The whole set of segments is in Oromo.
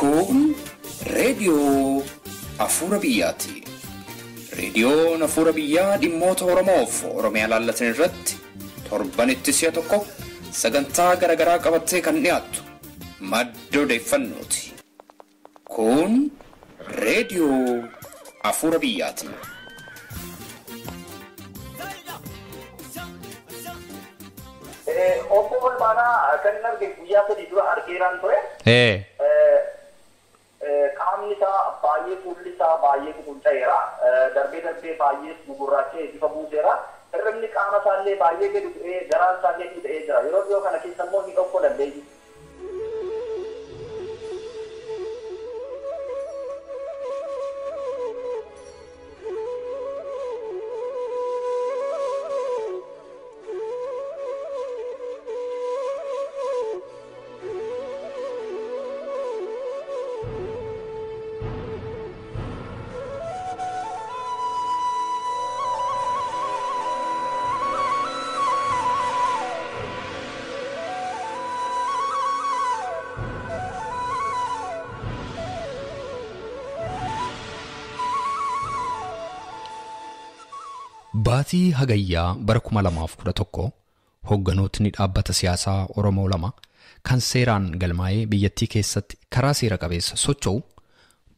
Kun reediyoo Afuura Biyyaati. Reediyoon Afuura Biyyaa dhimmoota Oromoof Oromiyaa laallatan irratti torbanitti si'a tokko sagantaa garaagaraa qabattee kan dhiyaattu madda odeeffannooti. Kun reediyoo Afuura Biyyaati. Obbo Olbaanaa kan arge guyyaa sadii dura argeeraan ture. Qaamni isaa baay'ee fuulli isaa baay'ee gugurraacheera. Darbee baay'ee gugurraachee bifa buuseera. Irrumni qaama isaallee baay'ee gadi bu'ee garaan isaallee hidhee jira. Yeroo dhiyoo kana keessa immoo ni dhokko dandeessi. Baatii Hagayyaa bara 2011 hoogganootni dhaabbata siyaasaa Oromoo lama kan seeraan galmaa'ee biyyattii keessatti karaa seera qabeessa socho'u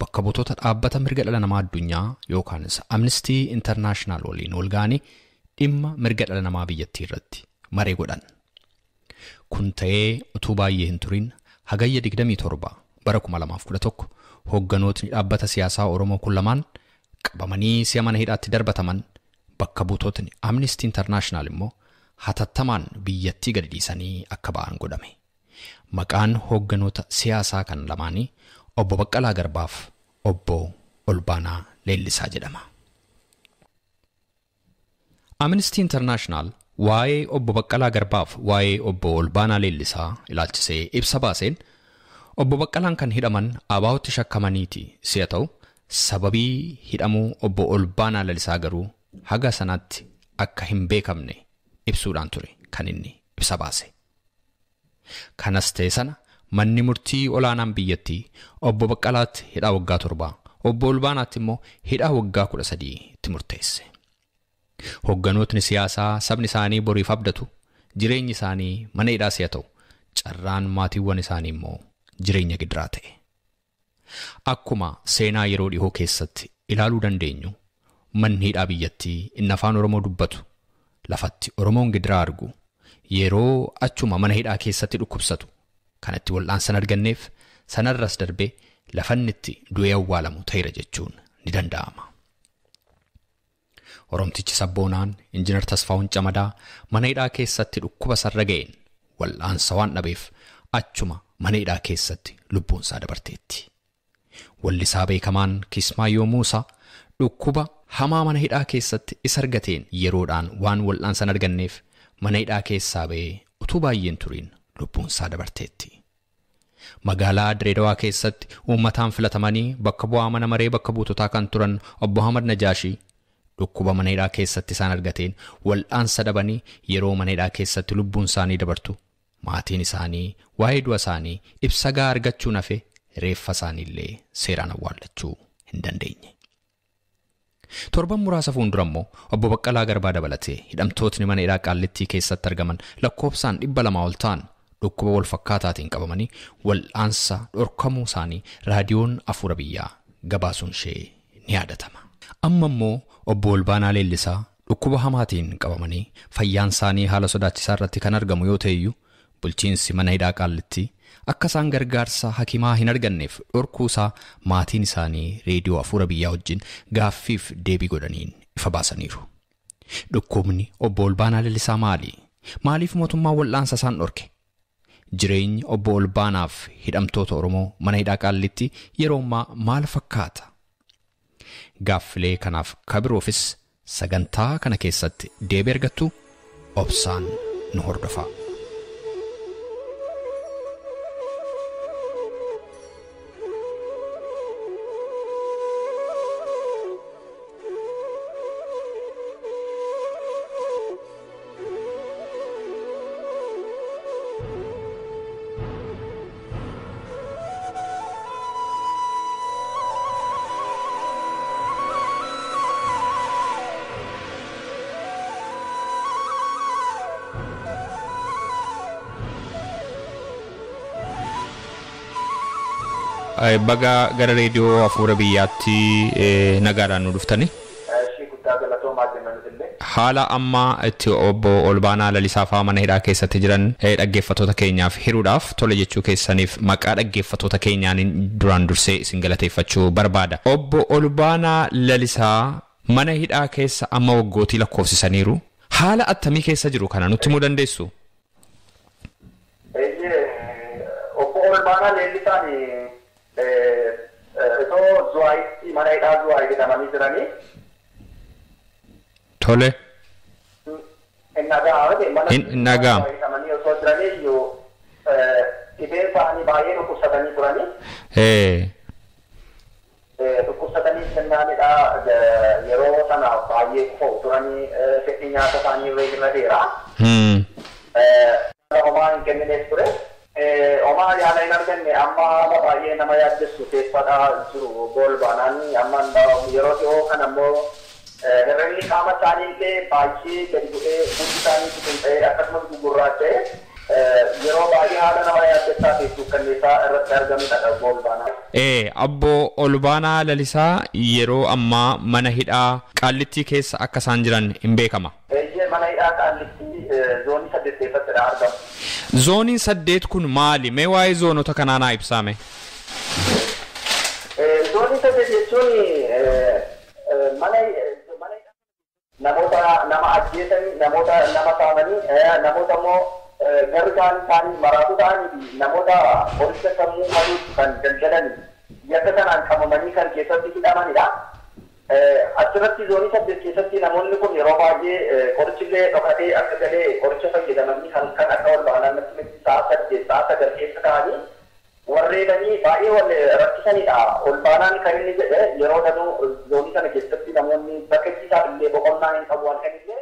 bakka buutota dhaabbata mirga dhala namaa addunyaa yookaanis Amnesty International waliin walga'anii dhimma mirga dhala namaa biyyattii irratti maree godhan. Kun ta'ee utuu baay'ee hin turin Hagayya 27 bara 2011 hoogganootni dhaabbata siyaasaa Oromoo kun lamaan qabamanii si'a mana hidhaatti darbataman. Bakka buutotni Amnesty International immoo hatattamaan biyyattii gadi dhiisanii akka ba'an godhame. Maqaan hoogganoota siyaasaa kan lamaanii obbo Baqqalaa Garbaaf obbo Olbaanaa Leellisaa jedhama. Amnesty International waa'ee obbo Baqqalaa Garbaaf waa'ee obbo Olbaanaa Leellisaa ilaalchisee ibsa baaseen obbo Baqqalaan kan hidhaman abaa'otti shakkamaniiti si'a ta'u sababii hidhamuu obbo Olbaanaa Leellisaa garuu haga sanaatti akka hin beekamne ibsuudhaan ture kan inni ibsa baase. Kanas ta'e sana manni murtii olaanaan biyyattii obbo Baqqalaatti hidhaa waggaa 7 obbo Olbaanaatti immoo hidhaa waggaa 13 itti murteesse. Hoogganootni siyaasaa sabni isaanii boriif abdatu jireenyi isaanii mana hidhaa si'a ta'u carraan maatiiwwan isaanii immoo jireenya gidiraa ta'e. Akkuma seenaa yeroo dhihoo keessatti ilaaluu dandeenyu manni hidhaa biyyattii inni afaan Oromoo dubbatu lafatti Oromoon gidiraa argu yeroo achuma mana hidhaa keessatti dhukkubsatu kanatti wal'aansa arganneef sanarras darbee lafannitti du'ee awwaalamu ta'eera jechuun ni danda'ama. Oromtichi sabboonaan Injiinar Tasfaa'uun Camadaa mana hidhaa keessatti dhukkuba sarra ga'een wal'aansa waan dhabeef achuma mana hidhaa keessatti lubbuunsaa dabarteetti. Wallisaa beekamaan Kismaayyoo Muusaa dhukkuba hamaa mana hidhaa keessatti isa argateen yeroodhaan waan wal'aansa arganneef mana hidhaa keessaa ba'ee utuu baay'een turiin lubbuunsaa dabarteetti. Magaalaa Direedawaa keessatti uummataan filatamanii bakka bu'aa mana maree bakka buutotaa kan turan obbo Ahmad Najaashii dhukkuba mana hidhaa keessatti isaan argateen wal'aansa dhabanii yeroo mana hidhaa keessatti lubbuun isaanii dabartu maatiin isaanii waa'ee du'a isaanii ibsa gahaa argachuu nafe reeffa isaaniillee seeraan awwaallachuu hin dandeenye. Torban muraasa fuuldura immoo obbo Baqqalaa Garbaa dabalatee hidhamtootni mana hidhaa Qaallittii keessatti argaman lakkoofsaan 200 ol ta'an dhukkuba wal fakkaataatiin qabamanii wal'aansa dhorkamuu isaanii raadiyoon Afuura Biyyaa gabaasuun ishee ni yaadatama. Amma immoo obbo Olbaanaa Leellisaa dhukkuba hamaatiin qabamanii fayyaan isaanii haala sodaachisaa irratti kan argamu yoo ta'eyyuu bulchiinsi mana hidhaa Qaallittii akka isaan gargaarsa hakimaa hin arganneef dhorkuusaa maatiin isaanii reediyoo Afuura Biyyaa wajjin gaaffiif deebii godhaniin ifa baasaniiru. Dhukkubni obbo Olbaanaa Leellisaa maali? Maaliif mootummaan wal'aansa isaan dhorke? Jireenyi obbo Olbaanaaf hidhamtoota Oromoo mana hidhaa Qaallittii yeroo ammaa maal fakkaata? Gaaffilee kanaaf kabiroofis sagantaa kana keessatti deebii argattu obsaan nu hordofaa. baga gara reediyoo Afuura Biyyaatti nagaadhaan nu dhuftani. Haala ammaa itti obbo Olbaanaa Lalisaa fa'aa mana hidhaa keessatti jiran dhaggeeffattoota keenyaaf hiruudhaaf tole jechuu keessaniif maqaa dhaggeeffattoota keenyaan duraan dursee isin galateeffachuu barbaada. Obbo Olbaanaa Lalisaa mana hidhaa keessa amma waggootii lakkoofsisaniiru. Haala attamii keessa jiru kana nutti himuu dandeessu? Obbo Olbaanaa Lalisaan itoo Zuwaayitti mana hidhaa Zuwaayii jedhamanii jiranii. Tole. Nagaa. Kamanii osoo jiranii iyyuu dhibeen isaanii baay'ee dhukkubsatanii turanii. Dhukkubsatanii kennaanidha yeroo sana baay'ee kufoo turanii fedhii nyaata isaanii irree jirrateera. Homaa hin kennineef ture. Homaa yaala hin arganne amma baay'ee nama yaaddessu keessadha jiru Obbo Olbaanaan amma yeroo dhiyoo kan ammoo herregni qaama isaaniillee baay'ee gadi bu'ee hundi isaanii tutuun akkasumas gugurraacha'e yeroo baay'ee haala nama yaaddessaa keessuuf kanneessaa irratti argamudha Obbo Olbaanaa. Obbo Olbaanaa Lalisaa yeroo ammaa mana hidhaa Qaallittii keessa akka isaan jiran hin beekama. Mana hidhaa Qaallittii zoonii 8 keessattidha argamu. Zooniin 8 kun maali? Mee waa'ee zoonota kanaa naa ibsaame. Zoonii 8 jechuun nama ajjeesanii namoota nama saamanii namoota immoo gargaan isaanii maraatu ta'anii fi namoota horicha sammuu maluuf kan daldalan yakka kanaan qabamanii kan keessatti hidhamanidha. Achirratti zoonii 8 keessatti namoonni kun yeroo baay'ee qorichillee dhokatee akka galee qoricha fayyadamanii kan akka Olbaanaa natti sa'a 8 keessa ta'anii warreedanii baay'ee wal rakkisanidha. Olbaanaan kan inni jedhe yeroo danuu zoonii sana keessatti namoonni bakka isaa illee boqonnaa hin qabu waan kanillee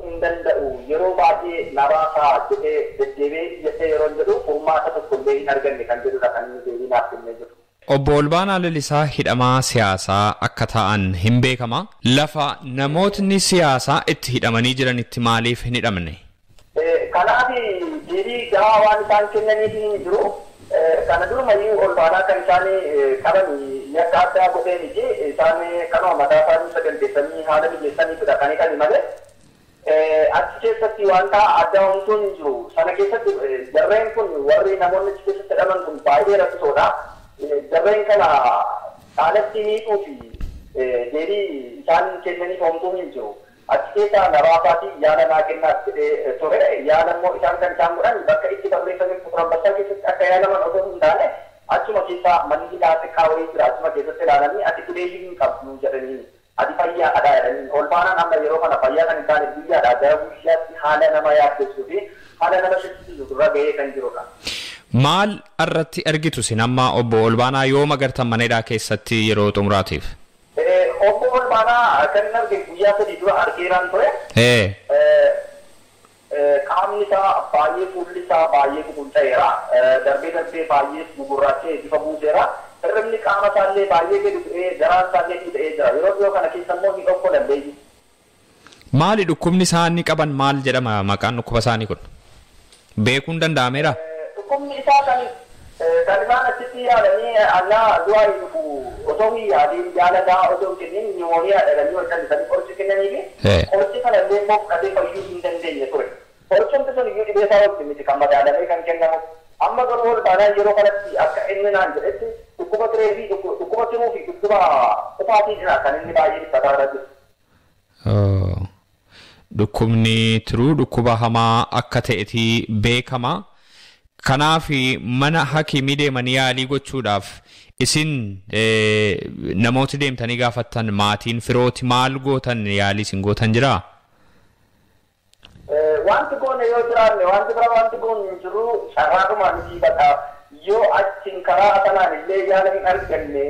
hin danda'u yeroo baay'ee nabaasaa jedhee deddeebi'ee jedhee yeroo jedhu furmaata tokkollee hin arganne kan jedhudha kan inni deebiinaaf kennee jiru. Obbo Olbaanaa Lalisaa hidhamaa siyaasaa akka ta'an hin beekama. Lafa namootni siyaasaa itti hidhamanii jiranitti maaliif hin hidhamne? Kanaaf deebii gahaa waan isaan kennaniif hin jiru. Kana durumayyuu Olbaanaa kan isaan qaban yakka addaa godhee miti isaan kanuma mataa isaanii saganteessanii haala mijeessaniitudha kan hidhani malee achi keessatti wanta addaa homtuun hin jiru. Sana keessatti jarreen kun warri namoonni achi keessatti hidhaman kun baay'ee rakkisoodha. Jarreen kana dhaalatti miidhuu fi deebii isaan kennaniif homtuun hin jiru. Achi keessa nabaasaati yaala naa kennaaf jedhee ture yaala immoo isaan kan isaan godhan bakka itti barreeffamee Kurambassaa keessatti akka yaalaman osoo hin taane achuma keessa manni hidhaa xiqqaa wayii jira achuma keessatti ilaalanii ati kileeshii hin qabdu jedhanii ati fayyaadha jedhanii Olbaanaan amma yeroo kana fayyaa kan hin taane biyyaadha gara guyyaatti haala nama yaaddessuu fi haala nama shakkisiisu dura gahee kan jirudha. Maal irratti argitu sin amma Obbo Olbaanaa yooma agartan mana hidhaa keessatti yeroo xumuraatiif? Obbo Olbaanaa kan inni arge guyyaa 3 dura argeeraan ture. Qaamni isaa baay'ee fuulli isaa baay'ee gugunta'eera. Darbee baay'ee gugurraachee bifa buuseera. Hirribni qaama isaallee baay'ee gadi bu'ee garaan isaallee hidhee jira. Yeroo dhiyoo kana keessa immoo ni dhokko dandeeyyi. Maali dhukkubni isaanii qaban maal jedhama maqaan dhukkuba isaanii kun? Beekuun danda'ameera? Dhukkubni isaa kan isaan achitti yaadanii allaa du'aa dhufu otoo hin yaadiin jaalataa otoo hin kennin nimooniyaa jedhanii wal callisanii qoricha kennanii fi qorichi kana illee immoo fudhatee fayyuu hin dandeenye ture. Qorichoonni sun iyyuu dhibee isaa wajjin miti kan madaalamee kan kennamu. Amma garuu Olbaanaa yeroo kanatti akka inni naan jedhetti dhukkuba tiree fi dhukkuba tiruu fi dhukkuba dhufaatiidha kan inni baay'ee dhiphataa jiru. Dhukkubni tiruu dhukkuba hamaa akka ta'etti beekama. Kanaaf mana hakimii deemanii yaalii gochuudhaaf isin namooti deemtanii gaafattan maatiin firooti maal gootan yaalii isin gootan jiraa? Wanti goone yoo jiraanne wanti bira wanti goone hin jiru carraadhumaan jiibadha. Yoo achiin karaa sanaan illee yaala hin arganne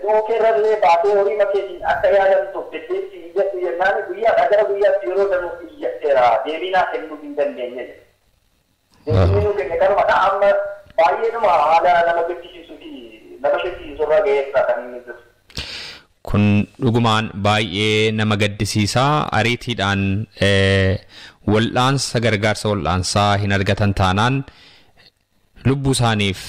duukeerrallee baatee horii makeetiin akka yaalamtuuf deddeebiin iyyattu jennaan guyyaadhaa gara guyyaatti yeroo danuuf iyyatteera deebiinaa kennuu hin dandeenye. Deebiinuu kenne kanumadha amma baay'eenuma haala nama gaddisiisuu fi nama shakkisiisu irra ga'eessa kan inni jiru. Kun dhugumaan baay'ee nama gaddisiisaa ariitiidhaan wal'aansa gargaarsa wal'aansaa hin argatan taanaan lubbuu isaaniif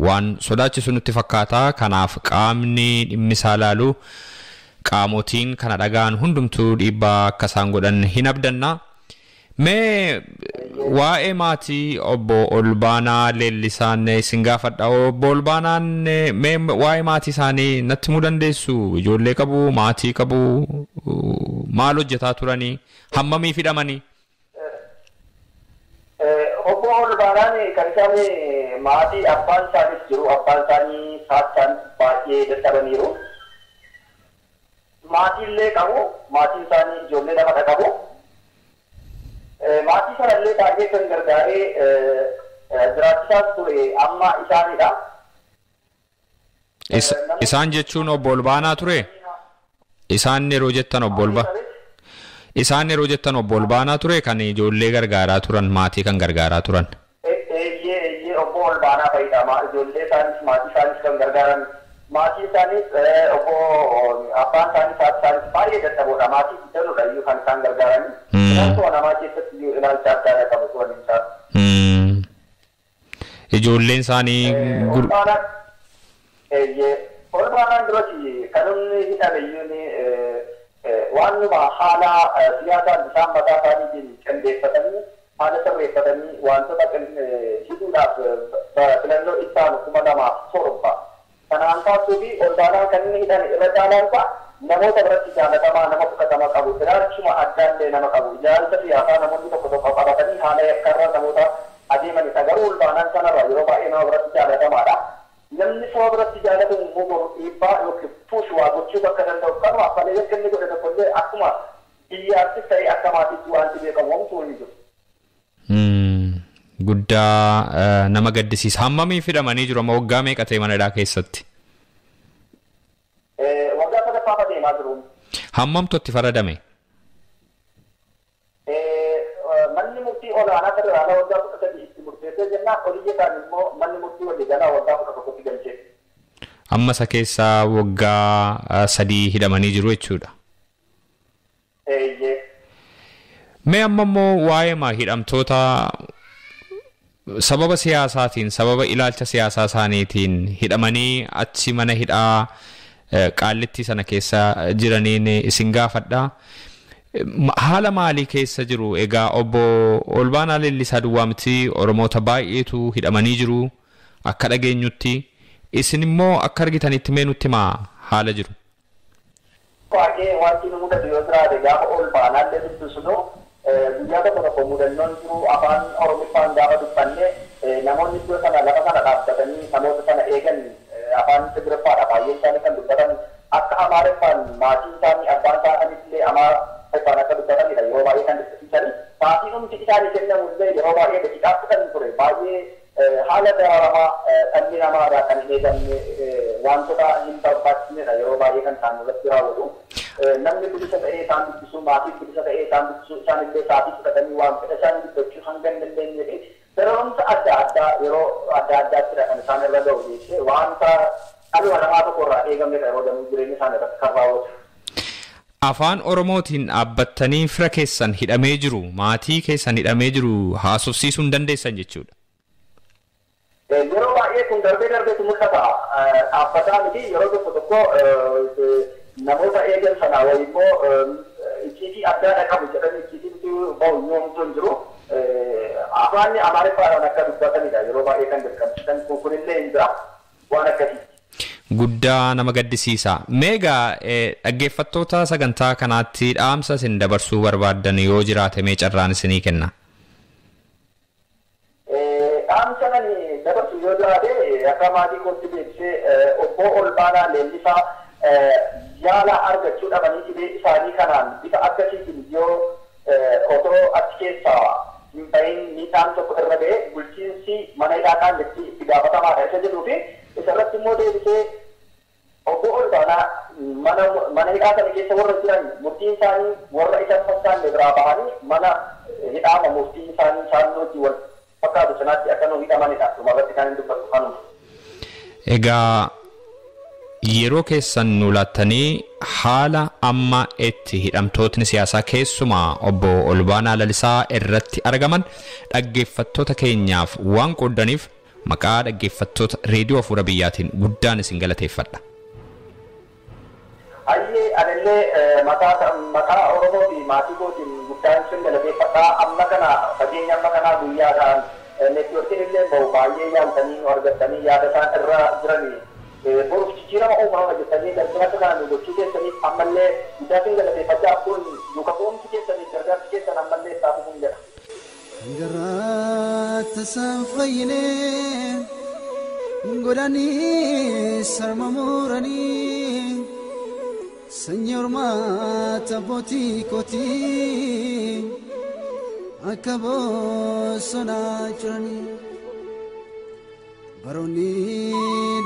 waan sodaachisu nutti fakkaata. Kanaaf qaamni dhimmi isaa laalu qaamotiin kana dhagaan hundumtuu dhiibbaa akka isaan godhan hin abdanna. Mee waa'ee maatii obbo Olbaanaa Leellisaan isin gaafadha. Obbo Olbaanaan mee waa'ee maatii isaanii natti himuu dandeessu? Ijoollee qabu, maatii qabu, maal hojjetaa turanii, hammamii hidhamanii? Obbo Olbaanaan kan isaan maatii abbaan isaaniis jiru, abbaan isaanii saachaan baay'ee dadhabaniiru. Maatiillee qabu, maatiin isaanii ijoollee lamadha qabu. Maatii sanallee baay'ee kan gargaaree jiraachisaas ture amma isaanidha. Isaan jechuun obbo Olbaanaa ture? Isaan yeroo jettan obbo Olbaanaa ture kan ijoollee gargaaraa turan, maatii kan gargaaraa turan? Eeyyee obbo Olbaanaa fayyadama. Ijoollee isaanis maatii isaanis kan gargaaran. Maatii isaanis obbo abbaan isaanis baay'ee dadhaboodha. Maatii guddaadha iyyuu kan isaan gargaarani. Ilaalcha namaa keessatti iyyuu ilaalcha addaa qabu turan isaan. Ijoolleen isaanii Olbaanaan duratti kan inni hidhame iyyuu waanuma haala siyaasaan isaan mataa isaaniitiin qindeeffatanii haala sirreeffatanii wantoota hidhuudhaaf filannoo ittaanu 2007 kanaan kaasuu fi Olbaanaan kan inni hidhame irra caalaan isaa namoota biratti jaalatamaa nama fudhatama qabu, ilaalchuma addaallee nama qabu, ilaalcha siyaasaa namoonni tokko tokko qabatanii haala yakkarraa namoota adeemanidha. Garuu Olbaanaan sanarra yeroo baay'ee nama biratti jaalatamaadha. Namni saba biratti jaalatamu immoo dhiibbaa yookiin puush waa gochuu bakka danda'u kanuma afaan yakka inni godhe tokkollee akkuma biyyaattis ta'ee akka maatiitti wanti beekamu homtuu hin jiru. Guddaa nama gaddisiisa. Hammamii hidhamanii jiru? Amma waggaa meeqa ta'e mana hidhaa keessatti? Waggaa sadaffaa deemaa jiru. Hammamtu itti faradame? Manni murtii olaanaa federaalaa waggaa 13 itti murteessee jennaan, oliyyeedhaan immoo manni murtii waliigalaa waggaa 11 galchee. Amma isa keessaa waggaa 3 hidhamanii jiru jechuudha. Mee amma immoo waa'ee hidhamtoota sababa siyaasaatiin, sababa ilaalcha siyaasaa isaaniitiin hidhamanii achi mana hidhaa Qaallittii sana keessa jiraniin isin gaafadha. Haala maalii keessa jiru? Egaa obbo Olbaanaa Leellisaa duwwaa miti, Oromoota baay'eetu hidhamanii jiru akka dhageenyutti. Isin immoo akka argitanitti mee nutti himaa haala jiru? Baay'ee wanti nu mudatu yoo jiraate gaafa Olbaanaa Leellisuu guyyaa tokko mudannoon jiru afaan Oromiffaan gaafa dubbanne namoonni iddoo sana lafa sana dhaabbatanii namoota sana eegan afaan Tigiriffaadha baay'ee isaanii kan dubbatan akka Amaariffaan maatii isaanii abbaan isaaniillee Amaariffaan akka dubbatanidha yeroo baay'ee kan dubbisiisanii maatiin humti isaanii kennamullee yeroo baay'ee daqiiqaa fudhan ture baay'ee haala dararamaa dhalli namaadhaa kan hin eegamne wantoota hin barbaachisnedha yeroo baay'ee kan isaan irratti raawwatu. Namni bilisa ta'ee isaan dubbisu, maatiin bilisa ta'ee isaan dubbisu, isaanillee sa'aatii fudhatanii waan fedha isaanii dubbachuu hanga hin dandeenye daroomsa adda addaa yeroo adda addaatti kan isaan irra ga'u jechuudha. Wanta dhaluma namaa tokko irraa eegamnedha yeroo damuu jireenya isaanii irratti kan raawwatu. Afaan Oromootiin dhaabbattanii fira keessan hidhamee jiru, maatii keessan hidhamee jiru haasofsiisuu hin dandeessan jechuudha. Yeroo baay'ee kun darbeetu mul'ata. Dhaabbataa miti yeroo tokko namoota eegan sanaa wayii immoo icciitii addaadha qabu jedhanii icciitiin bahu yoomtuu hin jiru. Afaanni Amaariffaadhaan akka dubbatanidha yeroo baay'ee kan dirqamsiisan kunillee hin jira waan akkasii. Guddaa nama gaddisiisa. Meegaa dhaggeeffattoota sagantaa kanaatti dhaamsa isin dabarsuu barbaaddan yoo jiraate mee carraan isinii kenna? Dhaamsa nani dabarsu yoo jiraate akka maatii kootti beeksisee obbo Olbaanaa Leellisaa yaala argachuu dhabanii dhibee isaanii kanaan bifa akkasiitiin yoo otoo achi keessaa hin bahin miidhaan tokko irra ga'e bulchiinsi mana hidhaa Qaallittii itti gaafatamaadha isa jedhuu fi isarratti immoo deebisee obbo Olbaanaa mana hidhaa sana keessa warra jiran murtiin isaanii warra isaan fakkaalle biraa bahanii mana hidhaa murtiin isaanii isaan hojii wal fakkaatu sanaatti akka nu hidhamanidha. Dhumarratti kan hin dubbatu kanuma. Egaa yeroo keessan nu laattanii haala amma itti hidhamtootni siyaasaa keessumaa obbo Olbaanaa Leellisaa irratti argaman dhaggeeffattoota keenyaaf waan qooddaniif maqaa dhaggeeffattoota reediyoo Afuura Biyyaatiin guddaan isin galateeffadha. Ayyee anillee maqaa Oromoo fi maatii kootiin guddaan isin galateeffadha. Amma kana fageenya amma kanaa guyyaadhaan neetwoorkiin illee bahu baay'ee yaaltanii argattanii yaada isaan irra jiranii boruuf jijjiirama uumama jettanii gargaarsa kana nu gochuu keessaniif ammallee guddaa isin galateeffachaa kun duuka bu'umsi keessaniif gargaarsi keessan ammallee isaaf kun jedha. Garata sanfayine godani sarmamurani Señor mata boti koti akabo sonachurani baroni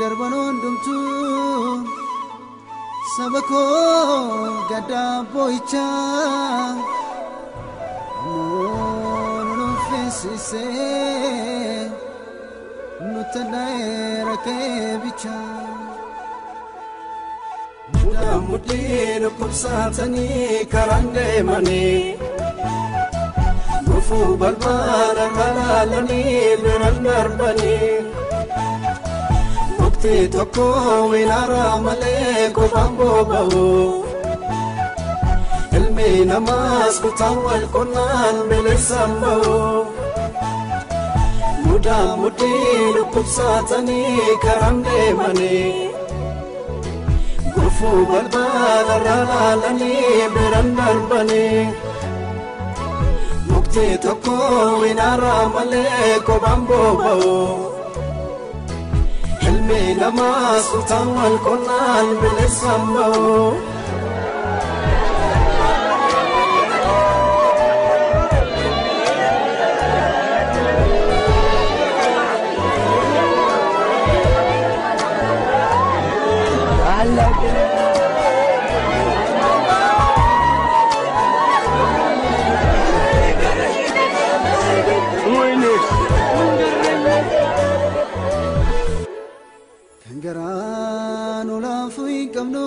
darbanon dumtu sabako gada boicha se nutanaera ke bicha mudin kupsatani karande mani gufu balbara halalani berandar bani mukti tokko winara male ko bambo bawo ilmi namas kutawal kunan bilisamba muda mudin kupsatani karande mani gufu balbala ralalani berandar bani mukti tokko winara male ko bambo bawo ilmi namas kutawal kunan bilisamba Kangaraan ulaafuun qabnu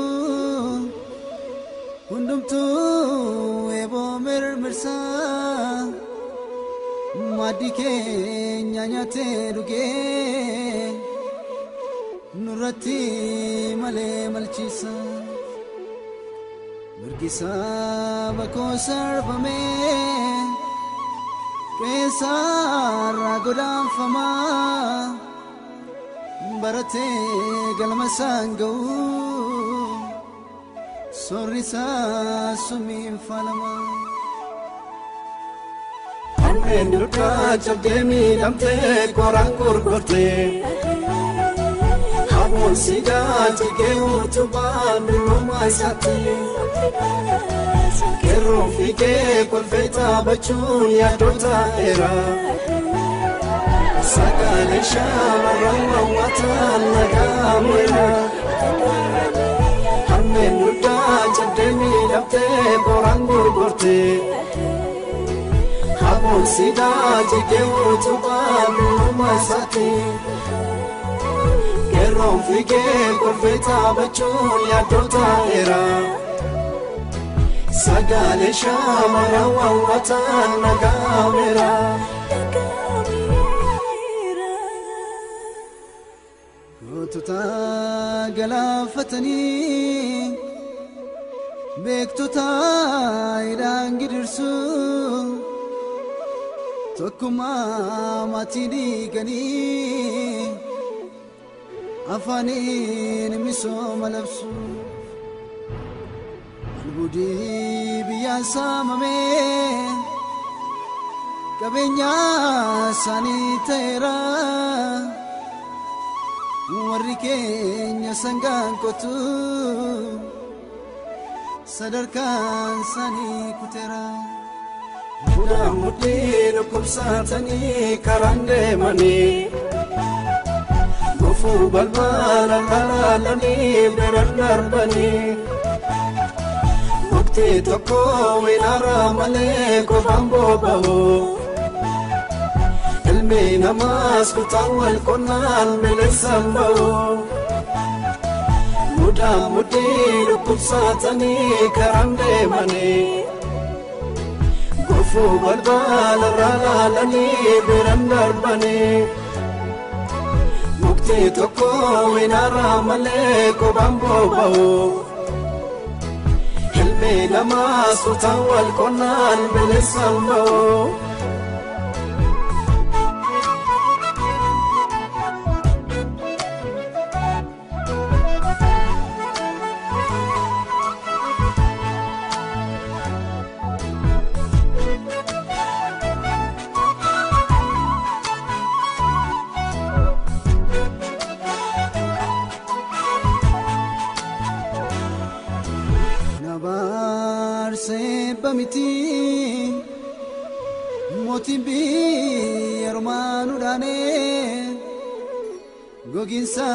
hundumtuu eeboo mirmirsaa maddi keenya nyaatee dhugee nurratti malee malchiisa mirgisaa bakoo sarbamee qeessaarraa godaanfamaa barate galma sangau sorrisa sumin falama annen duka jabdemi damte korang kurgote hamon siga jige utuban rumai sate kero fike kolfeta bachun ya dota era Sagale shamara watan nagamera Annen nuda jabdemi dapte borangur gorte Habon sida jige utuban rumasati Keron fike korfeta bachun ya dota era Sagale shamara watan nagamera Tuta galafatani beektuta idaan gidirsu tokkuma maatii dhiiganii afaaniin misooma labsu albuudii biyyaan saamamee qabeenyaa isaanii ta'eera. warri keenya sangaan qotu sadarkaan sanii kuteera mudin kubsatanii karaan deemanii gufu balbala halalanii berandar bani mukti tokko winara malee ko bambo bawo ilmi namas kutawal kunan bilisamba muda mudin kubsatanii karaan deemanii gufu balbala halalanii berandar bani mukti tokko winara malee kophaan boba'u ilmi namaa suutaan wal qonnaan bilisaan ba'u. Motibi hermanu dane goginsa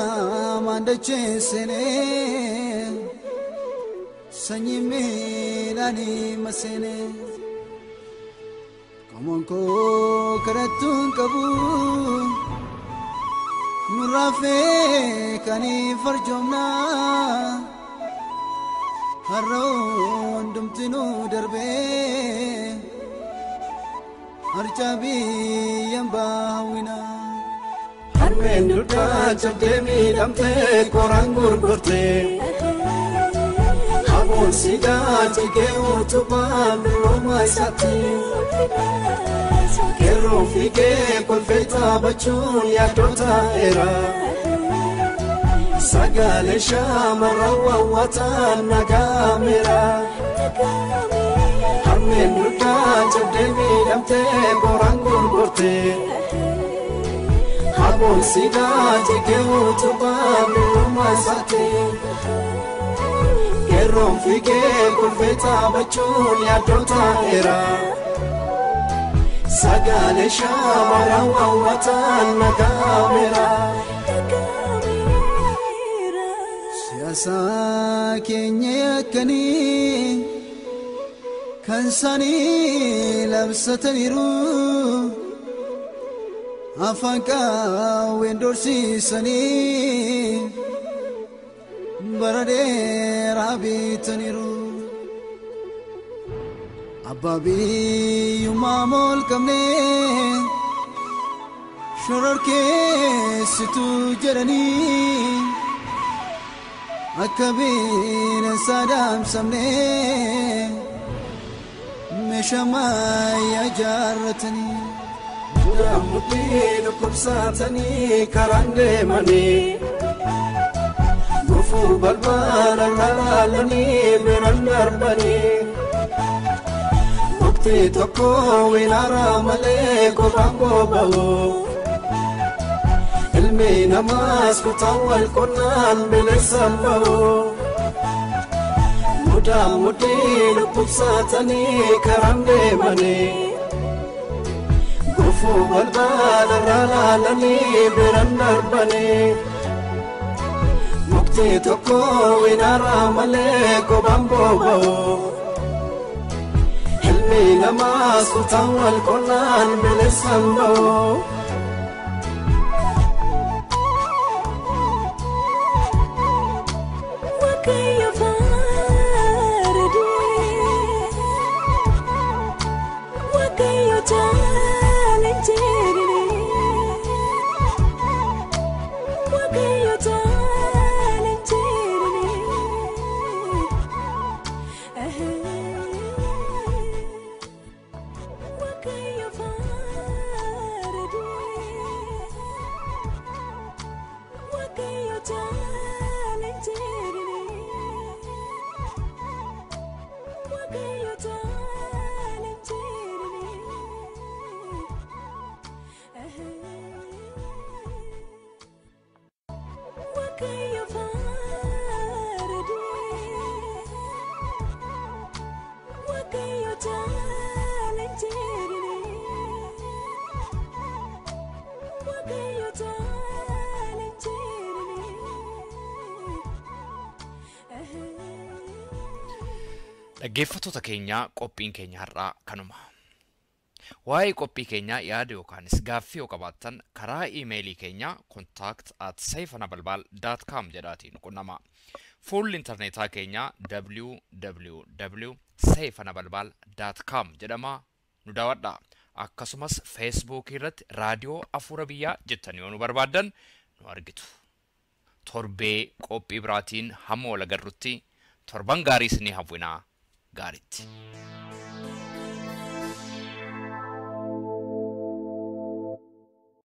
mandache sene sanyime dani masene kamonko karatun kabu nurafe kani farjomna harron dumtinu darbe Archabi yambawina Harmen duta chabdemi damte korang gurgurte Habon sida chike utupan roma sati Kero fike kolfeta bachun yakota era Sagale shamara wawatan nagamera Harmen duta chabdemi damte korang gurgurte Habon sida chike utupan roma sati Kerom fike kolfeta bachun yakota era Sagale shamara wawatan nagamera Siasa kenya kani Kansani labsataniru Afanka wendorsi sani Barade rabitaniru Ababi yumamol kamne Shororke situ jarani Akabin sadam samne Meshamaya jarratani Mutin kubsatani karande mani Gufu balbala lalani birandar bani Mukti tokko winara male kophango bahu Ilmi namas kutawal konan bilisan bahu Mutin kubsatani karande mani Gufu balbala lalani birandar bani Mukti tokko winara male kophango bahu Ilmi namas kutawal konan bilisan bahu Dhaggeeffattoota keenya qophiin keenya har'aa kanuma. Waa'ee qophii keenya yaada yookaanis gaaffii yoo qabaattan karaa iimeelii keenya contact@saifanabalbal.com jedhaatiin quunnamaa. Fuulli intarneetaa keenya www.saifanabalbal.com jedhamaa nu daawwadhaa. Akkasumas Facebook irratti raadiyoo Afuura Biyyaa jettanii yoo nu barbaaddan nu argitu. Torbee qophii biraatiin hamma wal agarrutti torban gaarii isinii hawwinaa gaariitti.